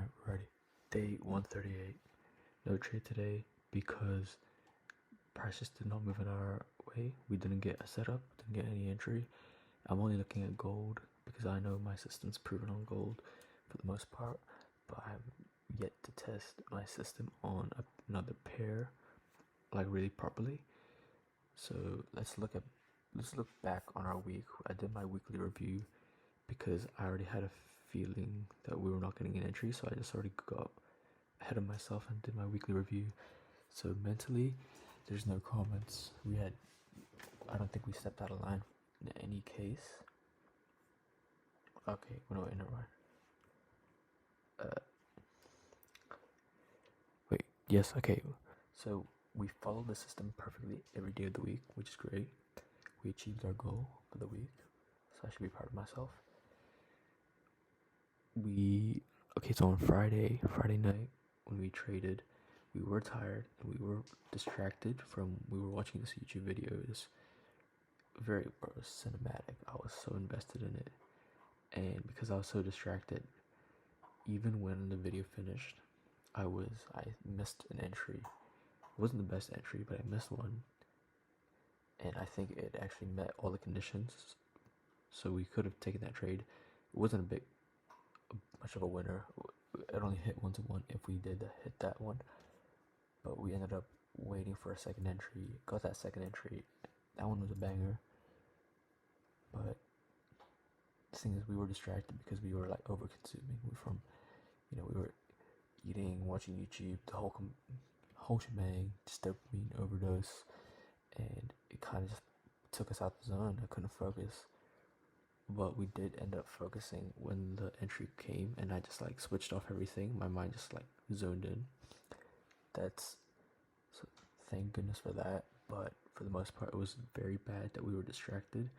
Alright, we're ready. Day 138. No trade today because prices did not move in our way. We didn't get a setup, didn't get any entry. I'm only looking at gold because I know my system's proven on gold for the most part, but I'm yet to test my system on another pair like really properly. So let's look back on our week. I did my weekly review because I already had a feeling that we were not getting an entry, so I just already got ahead of myself and did my weekly review. So mentally, there's no comments. I don't think we stepped out of line in any case. Okay, no, never mind. Wait, yes, okay. So we followed the system perfectly every day of the week, which is great. We achieved our goal for the week, so I should be proud of myself. So on Friday night when we traded, we were tired and we were distracted we were watching this YouTube video. It was very cinematic. I was so invested in it, and because I was so distracted, even when the video finished, I missed an entry. It wasn't the best entry, but I missed one, and I think it actually met all the conditions, so we could have taken that trade. It wasn't much of a winner. It only hit 1-1 if we did hit that one, but we ended up waiting for a second entry. Got that second entry. That one was a banger, but the thing is, we were distracted because we were like over consuming. We were eating, watching YouTube, the whole shebang, just dopamine overdose, and it kind of just took us out the zone. I couldn't focus. But we did end up focusing when the entry came, and I just like switched off everything. My mind just like zoned in. So thank goodness for that. But for the most part, it was very bad that we were distracted,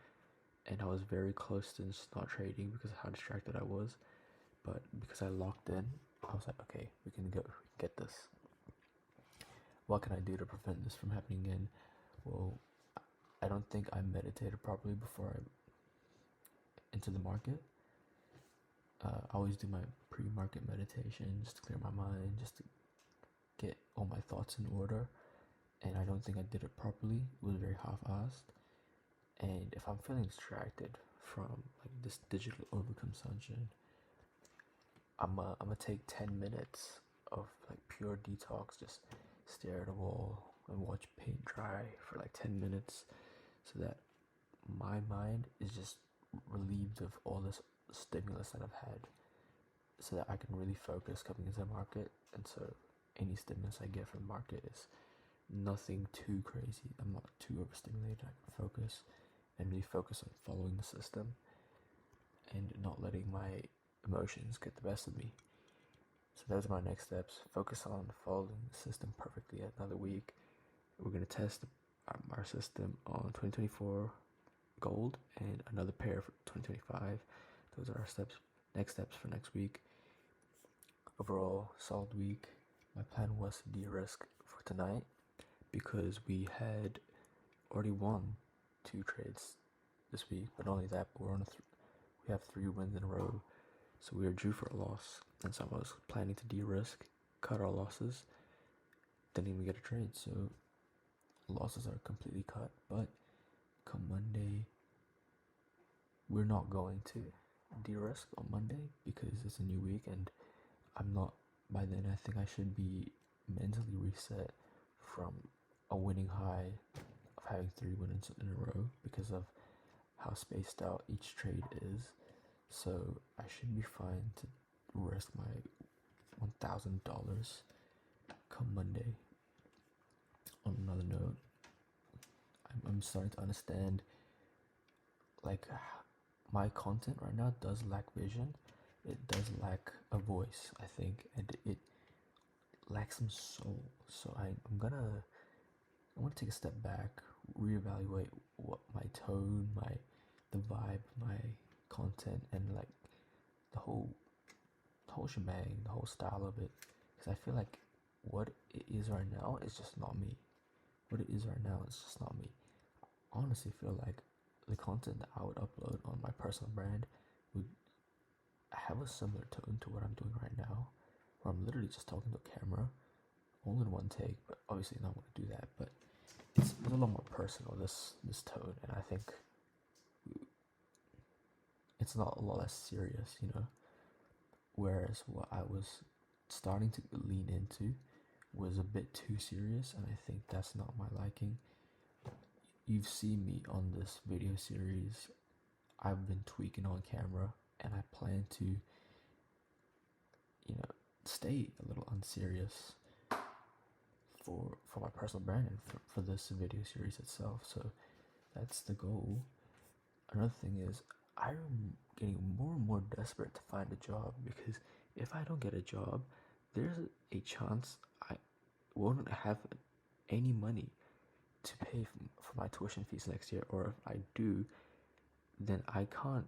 and I was very close to just not trading because of how distracted I was. But because I locked in, I was like, okay, we can get this. What can I do to prevent this from happening again? Well, I don't think I meditated properly before I into the market. I always do my pre-market meditation just to clear my mind, just to get all my thoughts in order, and I don't think I did it properly. It was very half-assed, and if I'm feeling distracted from like this digital overconsumption, I'm gonna take 10 minutes of like pure detox, just stare at a wall and watch paint dry for like 10 minutes so that my mind is just relieved of all this stimulus that I've had, so that I can really focus coming into the market. And so any stimulus I get from the market is nothing too crazy. I'm not too overstimulated. I can focus and really focus on following the system and not letting my emotions get the best of me. So those are my next steps. Focus on following the system perfectly another week. We're going to test our system on 2024 gold and another pair for 2025. Those are our next steps for next week. Overall, solid week. My plan was to de-risk for tonight because we had already won 2 trades this week, but not only that, but we have 3 wins in a row, so we are due for a loss. And so I was planning to de-risk, cut our losses, didn't even get a trade, so losses are completely cut. But come Monday, we're not going to de-risk on Monday because it's a new week, and by then I think I should be mentally reset from a winning high of having 3 wins in a row because of how spaced out each trade is. So I should be fine to risk my $1,000 come Monday. On another note, I'm starting to understand, like, my content right now does lack vision. It does lack a voice, I think, and it lacks some soul. So I'm gonna take a step back, reevaluate what my tone, the vibe, my content, and like the whole shebang, the whole style of it, because I feel like what it is right now is just not me. What it is right now is just not me. I honestly feel like the content that I would upload on my personal brand would have a similar tone to what I'm doing right now, where I'm literally just talking to a camera, all in one take. But obviously not going to do that. But it's a lot more personal, this tone, and I think it's not a lot less serious, you know. Whereas what I was starting to lean into was a bit too serious, and I think that's not my liking. You've seen me on this video series. I've been tweaking on camera, and I plan to, you know, stay a little unserious for my personal brand and for this video series itself. So that's the goal. Another thing is, I'm getting more and more desperate to find a job, because if I don't get a job, there's a chance I won't have any money to pay for my tuition fees next year, or if I do, then I can't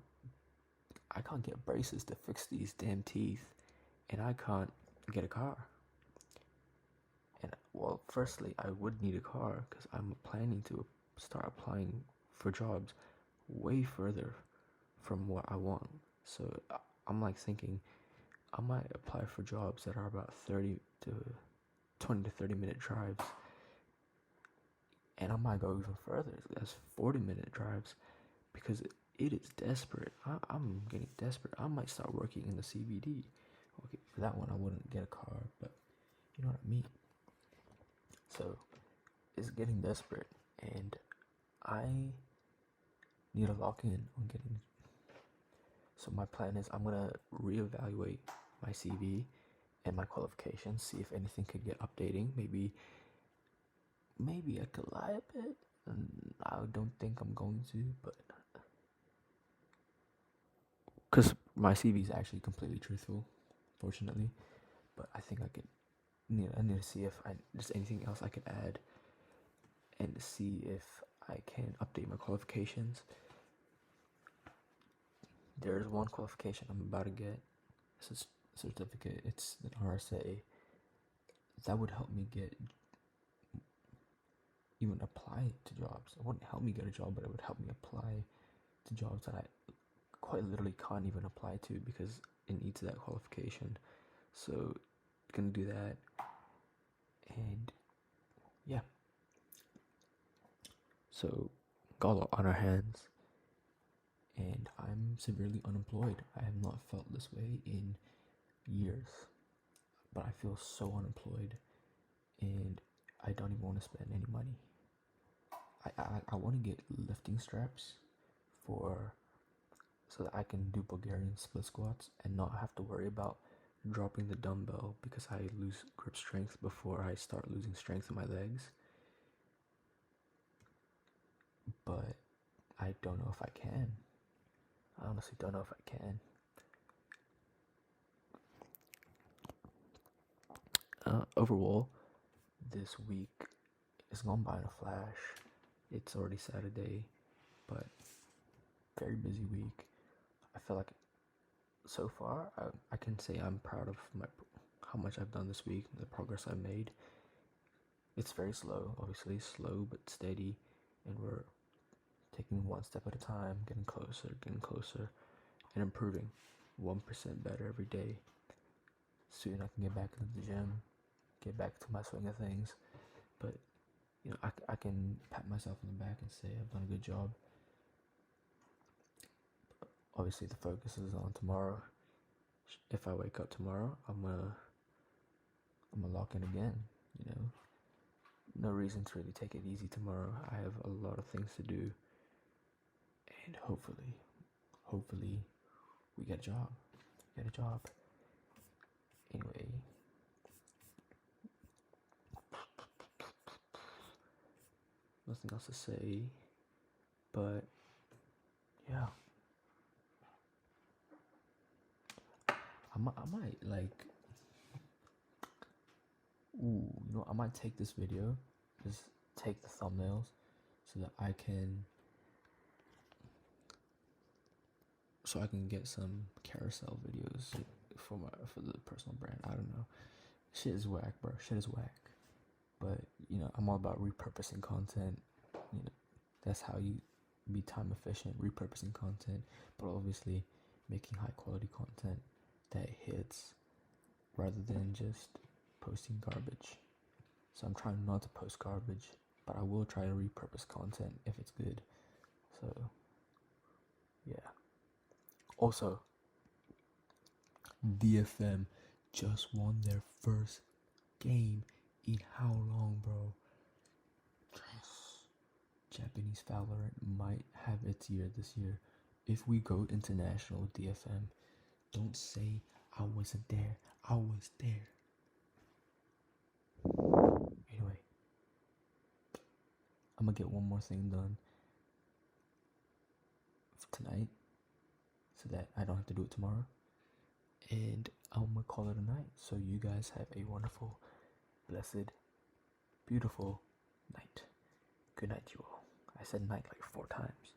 get braces to fix these damn teeth, and I can't get a car. And well, firstly, I would need a car because I'm planning to start applying for jobs way further from what I want. So I'm like thinking I might apply for jobs that are about 20 to 30 minute drives, and I might go even further as 40-minute drives, because it is desperate. I'm getting desperate. I might start working in the CBD. Okay, for that one I wouldn't get a car, but you know what I mean. So it's getting desperate, and I need to lock in on getting. So my plan is I'm gonna reevaluate my CV and my qualifications, see if anything could get updating. Maybe I could lie a bit, and I don't think I'm going to, but because my CV is actually completely truthful, fortunately. But I think I need to see if there's anything else I could add, and see if I can update my qualifications. There's one qualification I'm about to get. It's a certificate. It's an RSA. That would help me even apply to jobs. It wouldn't help me get a job, but it would help me apply to jobs that I quite literally can't even apply to because it needs that qualification. So gonna do that, and yeah. So got a lot on our hands, and I'm severely unemployed. I have not felt this way in years, but I feel so unemployed, and I don't even want to spend any money. I want to get lifting straps so that I can do Bulgarian split squats and not have to worry about dropping the dumbbell, because I lose grip strength before I start losing strength in my legs. But I don't know if I can. I honestly don't know if I can. Overall, this week is gone by in a flash. It's already Saturday, but very busy week. I feel like so far I can say I'm proud of how much I've done this week, the progress I made. It's very slow, obviously, slow but steady, and we're taking one step at a time, getting closer, and improving 1% better every day. Soon I can get back into the gym, get back to my swing of things. But you know, I can pat myself on the back and say I've done a good job. Obviously, the focus is on tomorrow. If I wake up tomorrow, I'm gonna lock in again. You know, no reason to really take it easy tomorrow. I have a lot of things to do, and hopefully, we get a job. Anyway, nothing else to say, but yeah. I might like, I might take this video, just take the thumbnails, so that I can get some carousel videos for the personal brand. I don't know. Shit is whack, bro. Shit is whack. But you know, I'm all about repurposing content. You know, that's how you be time efficient, repurposing content, but obviously making high quality content that hits. rather than just posting garbage. So I'm trying not to post garbage, but I will try to repurpose content if it's good. So yeah. Also, DFM just won their first game in how long, bro? Japanese Valorant might have its year this year. If we go international DFM, don't say I wasn't there. I was there. Anyway, I'm gonna get one more thing done tonight so that I don't have to do it tomorrow. And I'm gonna call it a night. So you guys have a wonderful, blessed, beautiful night. Good night, you all. I said night like 4 times.